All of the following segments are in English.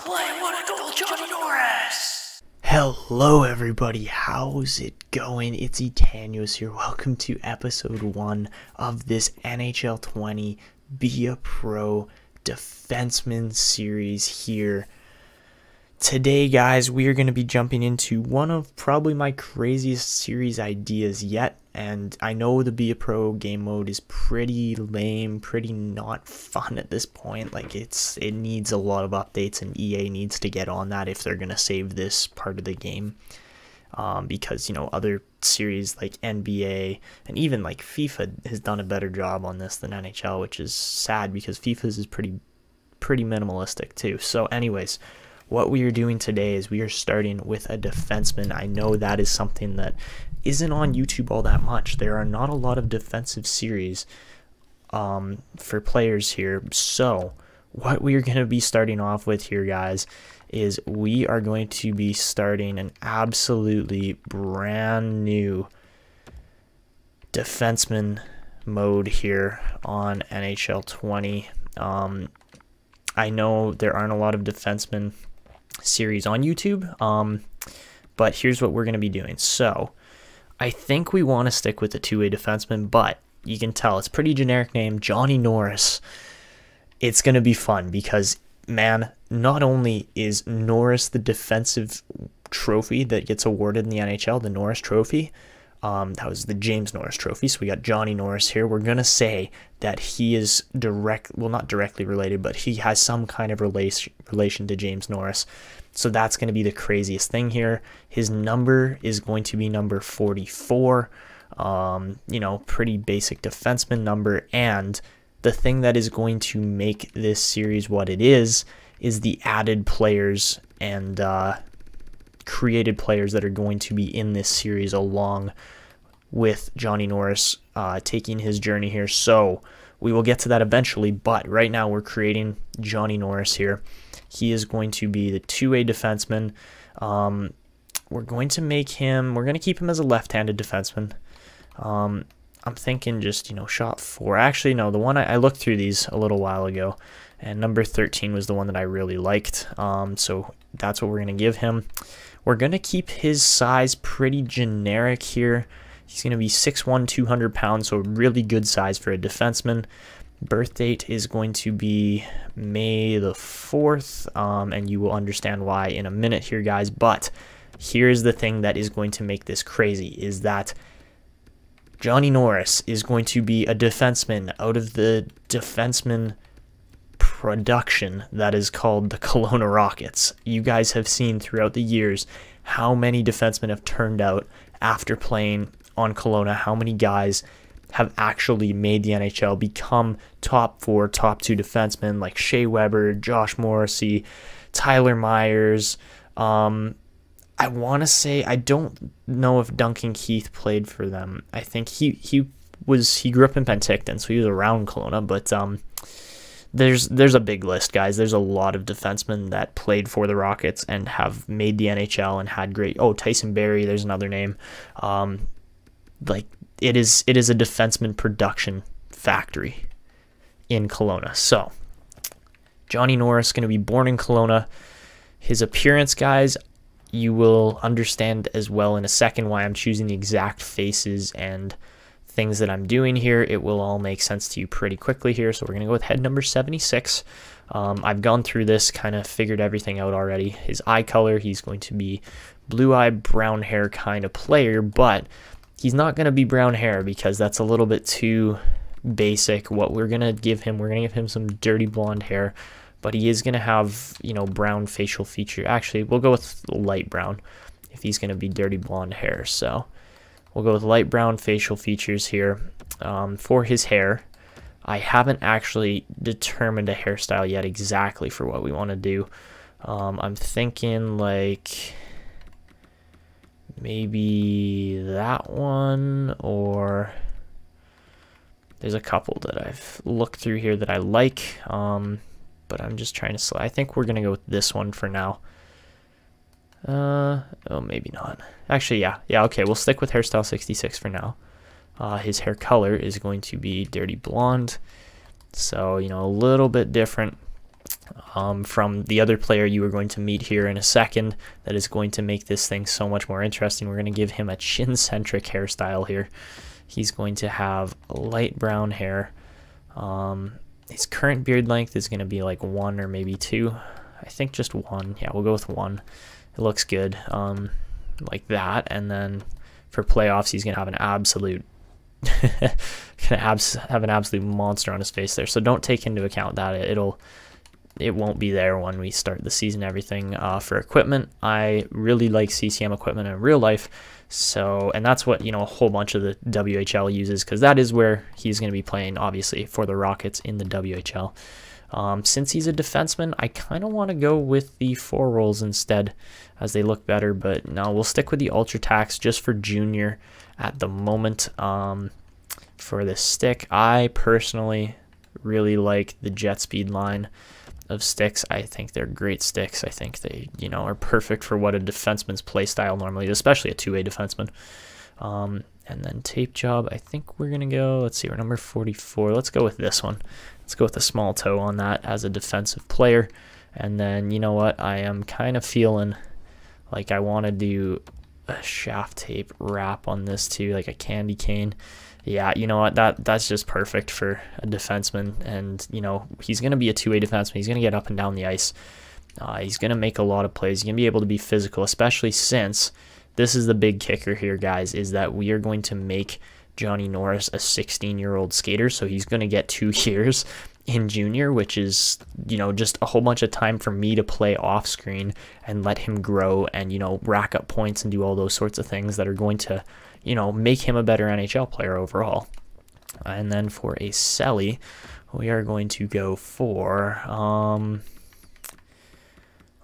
play. What a goal, Johnny Norris! Hello everybody, how's it going? It's Etanyos here. Welcome to episode 1 of this NHL 20 Be a Pro Defenseman series here. Today, guys, we are going to be jumping into one of probably my craziest series ideas yet. And I know the Be a Pro game mode is pretty lame, pretty not fun at this point. Like, it needs a lot of updates, and EA needs to get on that if they're going to save this part of the game. Because, you know, other series like NBA and even like FIFA has done a better job on this than NHL, which is sad because FIFA's is pretty minimalistic too. So anyways, what we are doing today is we are starting with a defenseman. I know that is something that isn't on YouTube all that much. There are not a lot of defensive series for players here. So what we are going to be starting off with here, guys, is we are going to be starting an absolutely brand new defenseman mode here on NHL 20. I know there aren't a lot of defenseman series on YouTube, but here's what we're going to be doing. So I think we want to stick with the two-way defenseman, but you can tell it's pretty generic name, Johnny Norris. It's going to be fun because, man, not only is Norris the defensive trophy that gets awarded in the NHL, the Norris Trophy, that was the James Norris Trophy, so we got Johnny Norris here. We're going to say that he is not directly related, but he has some kind of relation to James Norris. So that's going to be the craziest thing here. His number is going to be number 44. You know, pretty basic defenseman number. And the thing that is going to make this series what it is the added players and created players that are going to be in this series along with Johnny Norris taking his journey here. So we will get to that eventually, but right now we're creating Johnny Norris here. He is going to be the two-way defenseman. We're going to keep him as a left-handed defenseman. I'm thinking just, you know, shot 4. Actually, no, the one I looked through these a little while ago, and number 13 was the one that I really liked. So that's what we're going to give him. We're going to keep his size pretty generic here. He's going to be 6'1", 200 pounds, so a really good size for a defenseman. Birth date is going to be May the 4th, and you will understand why in a minute here, guys. But here's the thing that is going to make this crazy, is that Johnny Norris is going to be a defenseman out of the defenseman production that is called the Kelowna Rockets. You guys have seen throughout the years how many defensemen have turned out after playing on Kelowna, how many guys have actually made the NHL, become top 4, top 2 defensemen like Shea Weber, Josh Morrissey, Tyler Myers. I want to say, I don't know if Duncan Keith played for them. I think he grew up in Penticton, so he was around Kelowna, but there's a big list, guys. There's a lot of defensemen that played for the Rockets and have made the NHL and had great. Oh, Tyson Barrie, there's another name. Like it is a defenseman production factory in Kelowna. So Johnny Norris going to be born in Kelowna. His appearance, guys, you will understand as well in a second why I'm choosing the exact faces and things that I'm doing here. It will all make sense to you pretty quickly here. So we're going to go with head number 76. I've gone through this, kind of figured everything out already. His eye color, he's going to be blue-eyed, brown hair kind of player, but he's not going to be brown hair because that's a little bit too basic. What we're going to give him, we're going to give him some dirty blonde hair, but he is going to have, you know, brown facial feature. Actually, we'll go with light brown if he's going to be dirty blonde hair. So we'll go with light brown facial features here. For his hair, I haven't actually determined a hairstyle yet exactly for what we want to do. I'm thinking like maybe that one, or there's a couple that I've looked through here that I like, but I'm just trying to I think we're gonna go with this one for now. Oh, maybe not. Actually, yeah, okay, we'll stick with hairstyle 66 for now. His hair color is going to be dirty blonde, so, you know, a little bit different. from the other player you are going to meet here in a second that is going to make this thing so much more interesting. We're going to give him a chin-centric hairstyle here. He's going to have light brown hair. His current beard length is going to be like 1 or maybe 2. I think just 1. Yeah, we'll go with 1. It looks good, like that. And then for playoffs, he's going to have an absolute have an absolute monster on his face there. So don't take into account that it won't be there when we start the season. Everything for equipment, I really like CCM equipment in real life. So, and that's what, a whole bunch of the WHL uses, because that is where he's going to be playing, obviously, for the Rockets in the WHL. Since he's a defenseman, I kind of want to go with the 4 rolls instead, as they look better. But no, we'll stick with the Ultra Tax just for junior at the moment. For the stick, I personally really like the Jet Speed line of sticks. I think they're great sticks. I think they, are perfect for what a defenseman's play style normally is, especially a two-way defenseman. And then tape job, I think we're going to go, let's see, we're number 44. Let's go with this one. Let's go with the small toe on that as a defensive player. And then, you know what, I am kind of feeling like I want to do a shaft tape wrap on this too, like a candy cane. Yeah, you know what, that's just perfect for a defenseman. And, he's going to be a two-way defenseman. He's going to get up and down the ice. He's going to make a lot of plays. He's going to be able to be physical, especially since this is the big kicker here, guys, is that we are going to make Johnny Norris a 16-year-old skater. So he's going to get 2 years in junior, which is, just a whole bunch of time for me to play off screen and let him grow and, rack up points and do all those sorts of things that are going to, make him a better NHL player overall. And then for a Selly, we are going to go for,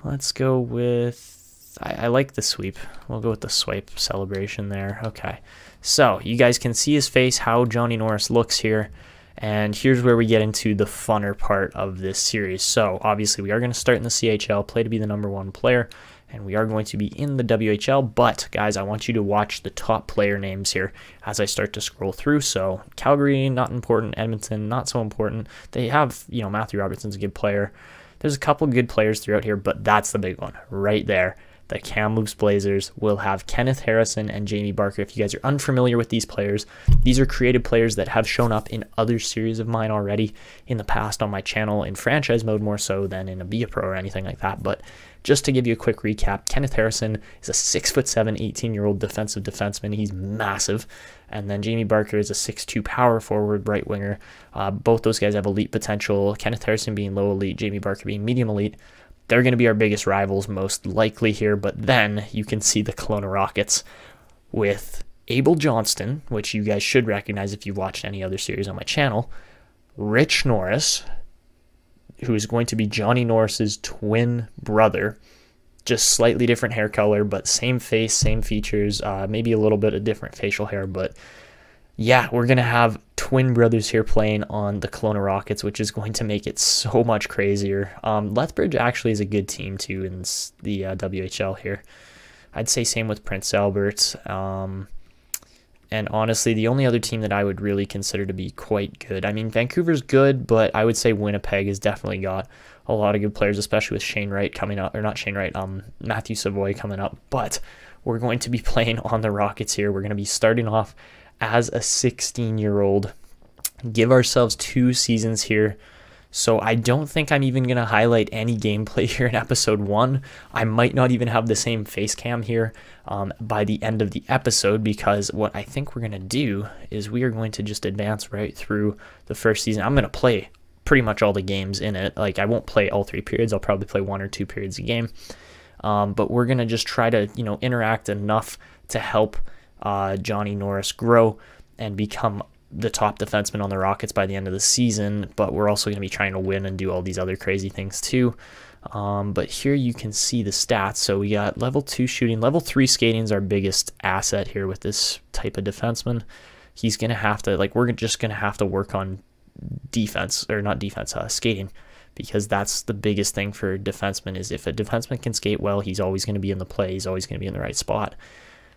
let's go with, I like the sweep. We'll go with the swipe celebration there. Okay. So you guys can see his face, how Johnny Norris looks here. And here's where we get into the funner part of this series. So obviously we are going to start in the CHL, play to be the #1 player, and we are going to be in the WHL. But guys, I want you to watch the top player names here as I start to scroll through. So Calgary, not important. Edmonton, not so important. They have, Matthew Robertson's a good player. There's a couple good players throughout here, but that's the big one right there. The Kamloops Blazers will have Kenneth Harrison and Jamie Barker. If you guys are unfamiliar with these players, these are creative players that have shown up in other series of mine already in the past on my channel in franchise mode, more so than in a Be A Pro or anything like that. But just to give you a quick recap, Kenneth Harrison is a 6'7", 18-year-old defensive defenseman. He's massive. And then Jamie Barker is a 6'2" power forward right winger. Both those guys have elite potential. Kenneth Harrison being low elite, Jamie Barker being medium elite. They're going to be our biggest rivals most likely here, but then you can see the Kelowna Rockets with Abel Johnston, which you guys should recognize if you've watched any other series on my channel, Rich Norris, who is going to be Johnny Norris's twin brother, just slightly different hair color, but same face, same features, maybe a little bit of different facial hair, but yeah, we're going to have twin brothers here playing on the Kelowna Rockets, which is going to make it so much crazier. Lethbridge actually is a good team too in the WHL here. I'd say same with Prince Albert. And honestly, the only other team that I would really consider to be quite good, I mean, Vancouver's good, but I would say Winnipeg has definitely got a lot of good players, especially with Shane Wright coming up, or not Shane Wright, Matthew Savoy coming up. But we're going to be playing on the Rockets here. We're going to be starting off as a 16-year-old, give ourselves 2 seasons here. So I don't think I'm even going to highlight any gameplay here in episode 1. I might not even have the same face cam here by the end of the episode, because what I think we're going to do is we are going to just advance right through the first season. I'm going to play pretty much all the games in it. Like, I won't play all 3 periods. I'll probably play 1 or 2 periods a game. But we're going to just try to, interact enough to help Johnny Norris grow and become the top defenseman on the Rockets by the end of the season. But we're also going to be trying to win and do all these other crazy things too. But here you can see the stats. So we got level 2 shooting, level 3 skating is our biggest asset here with this type of defenseman. He's going to have to, we're just going to have to work on defense, or not defense, skating, because that's the biggest thing for defensemen. Is if a defenseman can skate well, he's always going to be in the play. He's always going to be in the right spot.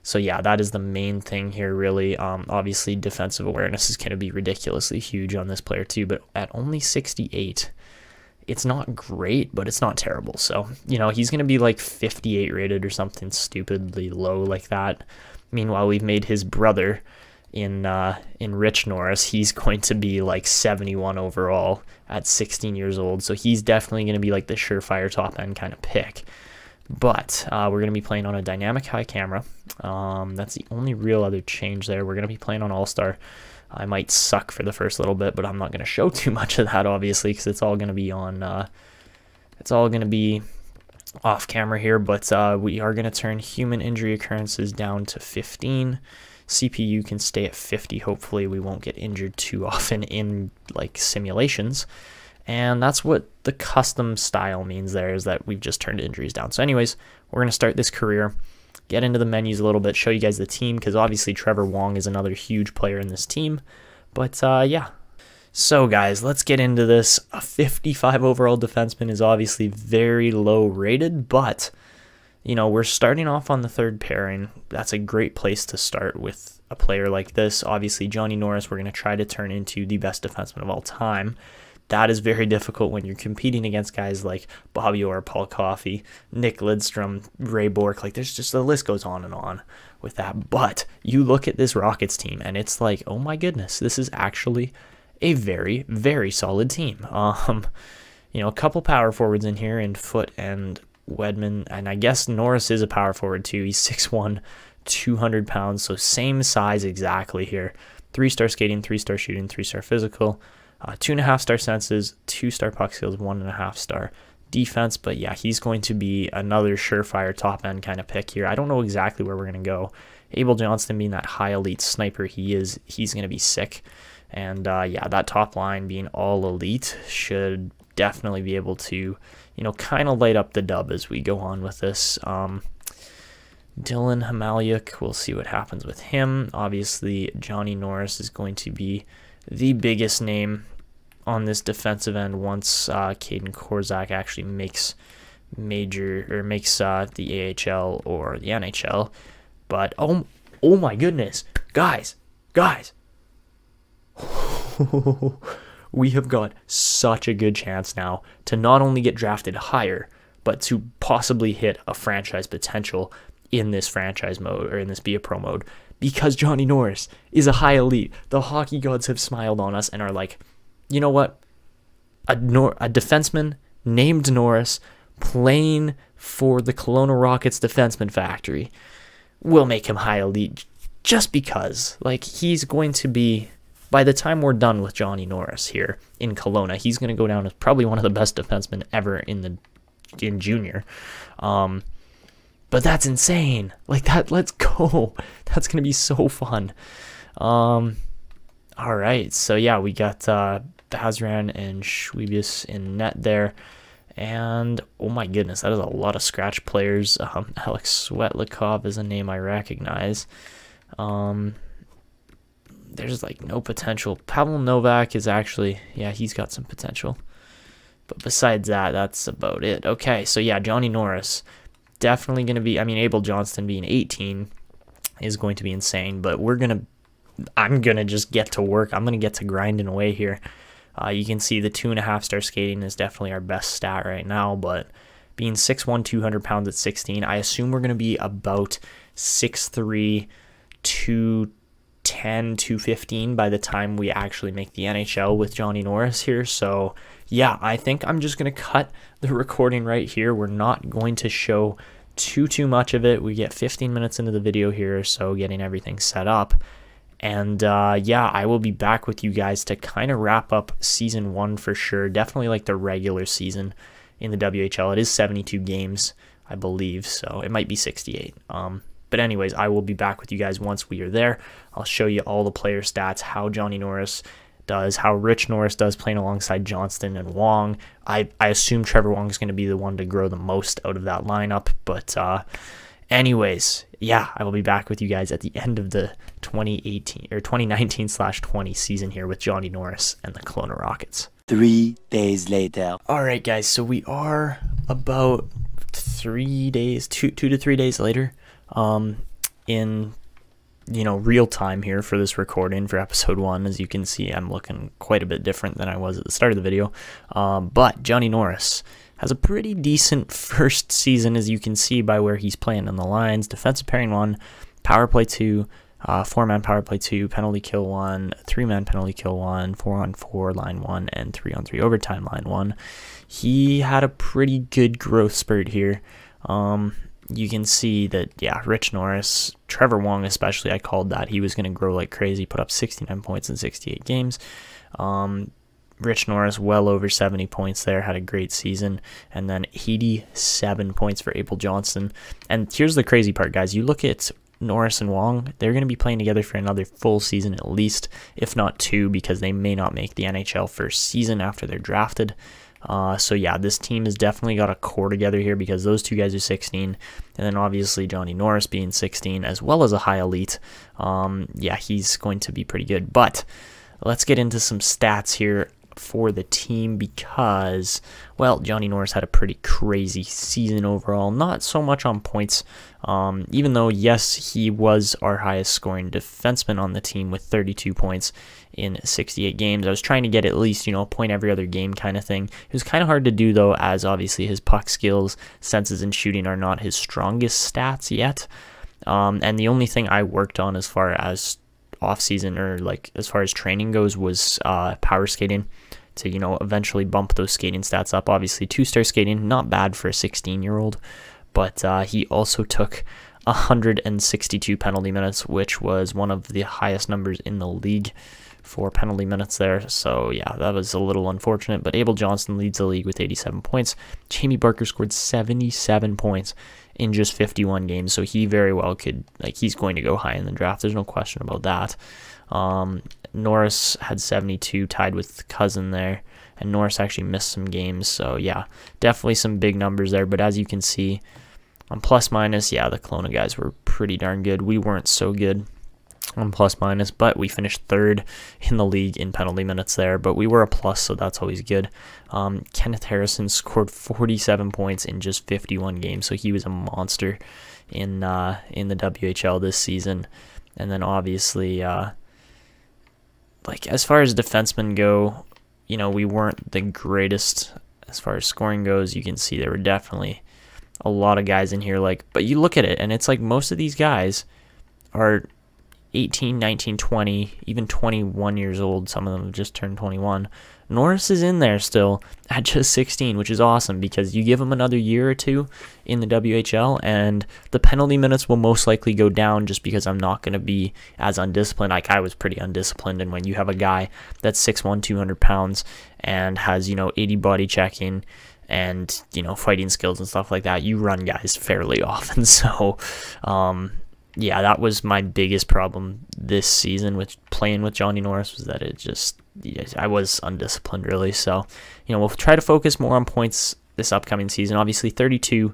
So yeah, that is the main thing here, really. Obviously, defensive awareness is going to be ridiculously huge on this player too, but at only 68, It's not great, but it's not terrible. So, you know, he's going to be like 58 rated or something stupidly low like that. Meanwhile, we've made his brother in Rich Norris, he's going to be like 71 overall at 16 years old. So he's definitely going to be like the surefire top end kind of pick. But we're going to be playing on a dynamic high camera. That's the only real other change there. We're going to be playing on All-Star. I might suck for the first little bit, but I'm not going to show too much of that, obviously, because it's all going to be on. It's all going to be off camera here. But we are going to turn human injury occurrences down to 15. CPU can stay at 50. Hopefully, we won't get injured too often in like simulations. And that's what the custom style means there, is that we've just turned injuries down. So anyways, we're going to start this career, get into the menus a little bit, show you guys the team, because obviously Trevor Wong is another huge player in this team. But yeah. So guys, let's get into this. A 55 overall defenseman is obviously very low rated, but you know, we're starting off on the third pairing. That's a great place to start with a player like this. Obviously, Johnny Norris, we're going to try to turn into the best defenseman of all time. That is very difficult when you're competing against guys like Bobby Orr, Paul Coffey, Nick Lidstrom, Ray Bourque. Like, there's just, the list goes on and on with that. But you look at this Rockets team, and it's like, oh my goodness, this is actually a very, very solid team. You know, a couple power forwards in here in Foote and Wedman, and I guess Norris is a power forward too. He's 6'1", 200 pounds, so same size exactly here. 3-star skating, 3-star shooting, 3-star physical. 2.5-star senses, 2-star puck skills, 1.5-star defense. But yeah, he's going to be another surefire top end kind of pick here. I don't know exactly where we're going to go. Abel Johnston being that high elite sniper he is, he's going to be sick. And yeah, that top line being all elite should definitely be able to, you know, kind of light up the dub as we go on with this. Dylan Hamaliuk, we'll see what happens with him. Obviously, Johnny Norris is going to be the biggest name on this defensive end once Caden Korzak actually makes the AHL or the NHL. But oh my goodness, guys, we have got such a good chance now to not only get drafted higher, but to possibly hit a franchise potential in this franchise mode, or in this Be a Pro mode, because Johnny Norris is a high elite. The hockey gods have smiled on us and are like, you know what? A defenseman named Norris playing for the Kelowna Rockets defenseman factory will make him high elite just because. Like, he's going to be, by the time we're done with Johnny Norris here in Kelowna, he's going to go down as probably one of the best defensemen ever in junior. But that's insane. Like, that, let's go. That's going to be so fun. All right. So, yeah, we got Bazran and Schwebius in net there. And, oh my goodness, that is a lot of scratch players. Alex Svetlikov is a name I recognize. There's, like, no potential. Pavel Novak is actually, yeah, he's got some potential. But besides that, that's about it. Okay, so, yeah, Johnny Norris. Definitely going to be, I mean, Abel Johnston being 18 is going to be insane, but I'm going to just get to work. I'm going to get to grinding away here. You can see the 2.5-star skating is definitely our best stat right now, but being 6'1", 200 pounds at 16, I assume we're going to be about 6'3", 210, 215 by the time we actually make the NHL with Johnny Norris here. So yeah, I think I'm just going to cut the recording right here. We're not going to show too much of it. We get 15 minutes into the video here, so getting everything set up. And yeah, I will be back with you guys to kind of wrap up season 1 for sure. Definitely like the regular season in the WHL. It is 72 games, I believe, so it might be 68. But anyways, I will be back with you guys once we are there. I'll show you all the player stats, how Johnny Norris does, how Rich Norris does playing alongside Johnston and Wong. I assume Trevor Wong is going to be the one to grow the most out of that lineup. But anyways, yeah, I will be back with you guys at the end of the 2018 or 2019/20 season here with Johnny Norris and the Kelowna Rockets. 3 days later. All right, guys, so we are about 3 days, two to 3 days later in real time here for this recording for episode 1. As you can see, I'm looking quite a bit different than I was at the start of the video. But Johnny Norris has a pretty decent first season, as you can see by where he's playing on the lines. Defensive pairing 1, power play 2, 4-man power play 2, penalty kill 1, 3-man penalty kill 1, 4-on-4 line 1, and 3-on-3 overtime line 1. He had a pretty good growth spurt here. You can see that, yeah, Rich Norris, Trevor Wong especially, I called that. He was going to grow like crazy, put up 69 points in 68 games. Rich Norris, well over 70 points there, had a great season. And then 87 points for Abel Johnston. And here's the crazy part, guys. You look at Norris and Wong, they're going to be playing together for another full season at least, if not 2, because they may not make the NHL first season after they're drafted. So yeah, this team has definitely got a core together here, because those 2 guys are 16, and then obviously Johnny Norris being 16 as well as a high elite. Yeah, he's going to be pretty good. But let's get into some stats here for the team, because, well, Johnny Norris had a pretty crazy season overall. Not so much on points, even though, yes, he was our highest scoring defenseman on the team with 32 points in 68 games. I was trying to get at least, a point every other game kind of thing. It was kind of hard to do, though, as obviously his puck skills, senses, and shooting are not his strongest stats yet. And the only thing I worked on as far as off-season, or like as far as training goes, was power skating, to eventually bump those skating stats up. Obviously 2-star skating, not bad for a 16-year-old, but he also took 162 penalty minutes, which was one of the highest numbers in the league for penalty minutes there. So yeah, that was a little unfortunate, but Abel Johnston leads the league with 87 points. Jamie Barker scored 77 points in just 51 games, so he very well could, he's going to go high in the draft. There's no question about that. Norris had 72, tied with Cousin there, and Norris actually missed some games, so yeah, definitely some big numbers there. But as you can see, on plus minus, yeah, the Kelowna guys were pretty darn good. We weren't so good on plus minus, but we finished 3rd in the league in penalty minutes there, but we were a plus, so that's always good. Kenneth Harrison scored 47 points in just 51 games, so he was a monster in the WHL this season. And then obviously, as far as defensemen go, we weren't the greatest as far as scoring goes. You can see there were definitely a lot of guys in here, but you look at it, and it's like most of these guys are 18, 19, 20, even 21 years old. Some of them have just turned 21. Norris is in there still at just 16, which is awesome, because you give him another year or 2 in the WHL, and the penalty minutes will most likely go down, just because I'm not going to be as undisciplined. I was pretty undisciplined, and when you have a guy that's 6'1", 200 pounds and has, 80 body checking and, fighting skills and stuff like that, you run guys fairly often. So, yeah, that was my biggest problem this season with playing with Johnny Norris, was that I was undisciplined, really. So, we'll try to focus more on points this upcoming season. Obviously, 32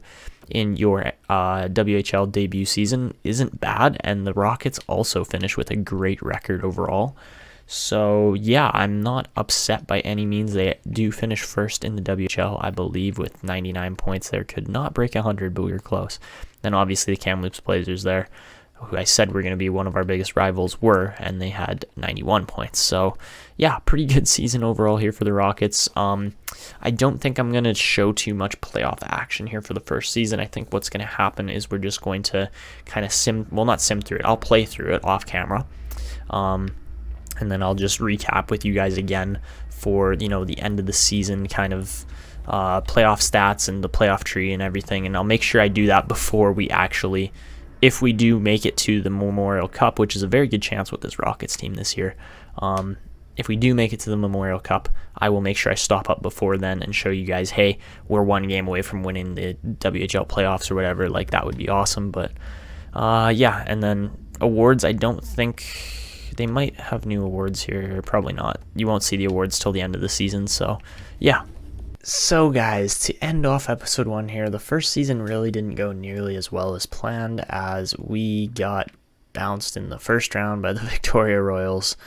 in your WHL debut season isn't bad, and the Rockets also finished with a great record overall. So, yeah, I'm not upset by any means. They do finish 1st in the WHL, I believe, with 99 points there. Could not break 100, but we were close. Then, obviously, the Kamloops Blazers there, who I said were going to be one of our biggest rivals, were, and they had 91 points. So, yeah, pretty good season overall here for the Rockets. I don't think I'm going to show too much playoff action here for the first season. I think what's going to happen is we're just going to kind of not sim through it. I'll play through it off camera. And then I'll just recap with you guys again for, the end of the season kind of playoff stats and the playoff tree and everything. And I'll make sure I do that before we actually, if we do make it to the Memorial Cup, which is a very good chance with this Rockets team this year. If we do make it to the Memorial Cup, I will make sure I stop up before then and show you guys, hey, we're 1 game away from winning the WHL playoffs or whatever. That would be awesome. But yeah, and then awards, I don't think they might have new awards here. Probably not. You won't see the awards till the end of the season. So yeah. So guys, to end off episode 1 here, the first season really didn't go nearly as well as planned, as we got bounced in the first round by the Victoria Royals,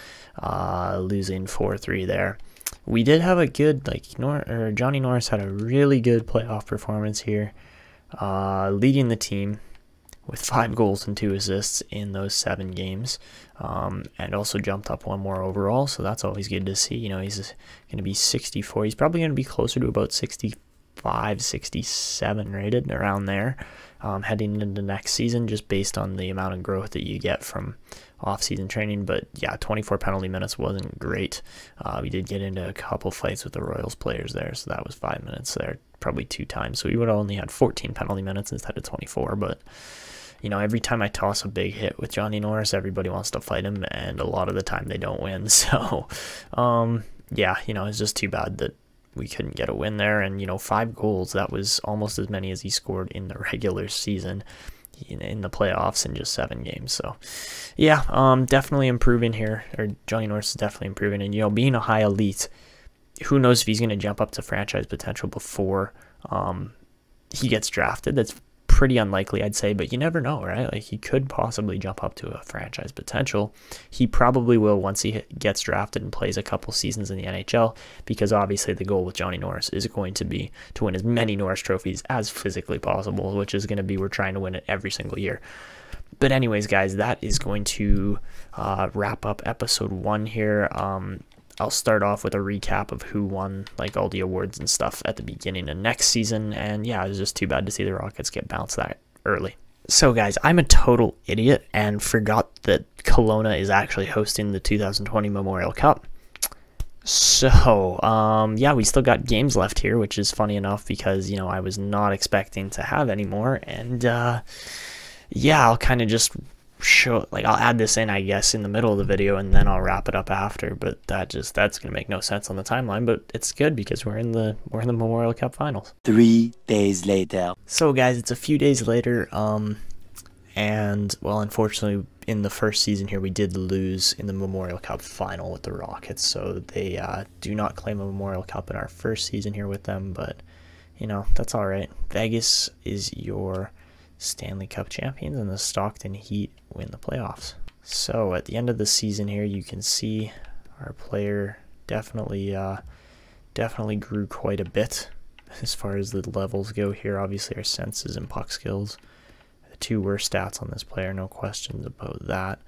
losing 4-3 there. We did have a good, Johnny Norris had a really good playoff performance here, leading the team with 5 goals and 2 assists in those 7 games, and also jumped up 1 more overall, so that's always good to see. You know, he's going to be 64. He's probably going to be closer to about 65, 67 rated, around there, heading into next season, just based on the amount of growth that you get from off-season training. But yeah, 24 penalty minutes wasn't great. We did get into a couple fights with the Royals players there, so that was 5 minutes there, probably 2 times. So we would have only had 14 penalty minutes instead of 24, but you know, every time I toss a big hit with Johnny Norris, everybody wants to fight him, and a lot of the time they don't win. So, yeah, you know, it's just too bad that we couldn't get a win there. And, you know, 5 goals, that was almost as many as he scored in the regular season in the playoffs in just 7 games. So, yeah, definitely improving here, or Johnny Norris is definitely improving. And, you know, being a high elite, who knows if he's going to jump up to franchise potential before he gets drafted. That's pretty unlikely, I'd say, but you never know, right? Like, he could possibly jump up to a franchise potential. He probably will once he gets drafted and plays a couple seasons in the NHL, because obviously the goal with Johnny Norris is going to be to win as many Norris trophies as physically possible, which is going to be, we're trying to win it every single year. But anyways, guys, that is going to wrap up episode 1 here. I'll start off with a recap of who won, like, all the awards and stuff at the beginning of next season. And yeah, it was just too bad to see the Rockets get bounced that early. So guys, I'm a total idiot and forgot that Kelowna is actually hosting the 2020 Memorial Cup. So, yeah, we still got games left here, which is funny enough because, you know, I was not expecting to have any more. And yeah, I'll kind of just show, like, I'll add this in, I guess, in the middle of the video, and then I'll wrap it up after. But that's gonna make no sense on the timeline, but it's good because we're in the Memorial Cup finals. 3 days later. So guys, it's a few days later, and well, unfortunately, in the first season here, we did lose in the Memorial Cup final with the Rockets, so they do not claim a Memorial Cup in our first season here with them. But you know, that's all right. Vegas is your Stanley Cup champions, and the Stockton Heat win the playoffs. So at the end of the season here, you can see our player definitely grew quite a bit as far as the levels go here. Obviously, our senses and puck skills are the 2 worst stats on this player, no questions about that.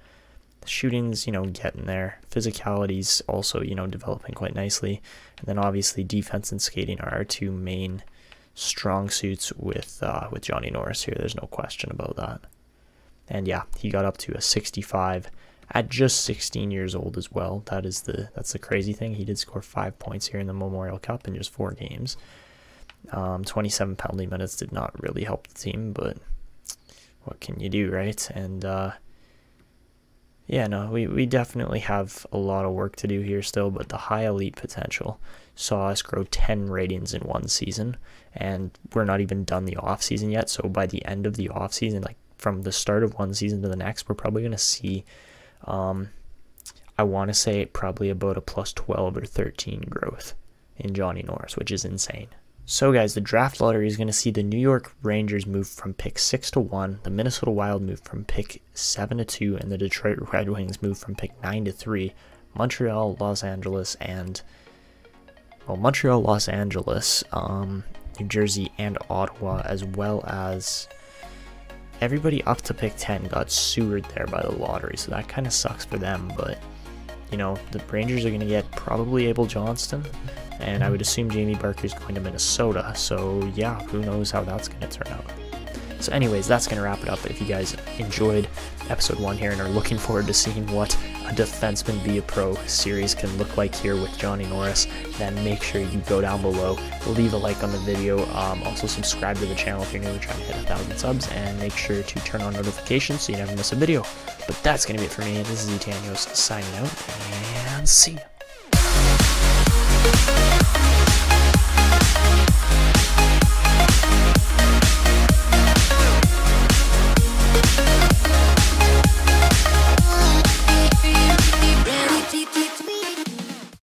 The shooting's, you know, getting there. Physicality's also, you know, developing quite nicely. And then obviously defense and skating are our 2 main strong suits with Johnny Norris here. There's no question about that. And yeah, he got up to a 65 at just 16 years old as well. That's the crazy thing. He did score 5 points here in the Memorial Cup in just 4 games. 27 penalty minutes did not really help the team, but what can you do, right? And yeah, no, we definitely have a lot of work to do here still, but the high elite potential saw us grow 10 ratings in 1 season, and we're not even done the off season yet. So by the end of the off season, like from the start of 1 season to the next, we're probably going to see, I want to say probably about a plus 12 or 13 growth in Johnny Norris, which is insane. So guys, the draft lottery is going to see the New York Rangers move from pick 6 to 1, the Minnesota Wild move from pick 7 to 2, and the Detroit Red Wings move from pick 9 to 3. Montreal, Los Angeles, New Jersey, and Ottawa, as well as everybody up to pick 10 got sewered there by the lottery, so that kind of sucks for them. But you know, the Rangers are going to get probably Abel Johnston, and I would assume Jamie Barker's going to Minnesota. So yeah, who knows how that's going to turn out. So anyways, that's going to wrap it up. If you guys enjoyed episode 1 here and are looking forward to seeing what a Defenseman Be a Pro series can look like here with Johnny Norris, then make sure you go down below, leave a like on the video, also subscribe to the channel if you're new, trying to hit 1,000 subs, and make sure to turn on notifications so you never miss a video. But that's going to be it for me. This is Etanyos signing out, and see ya.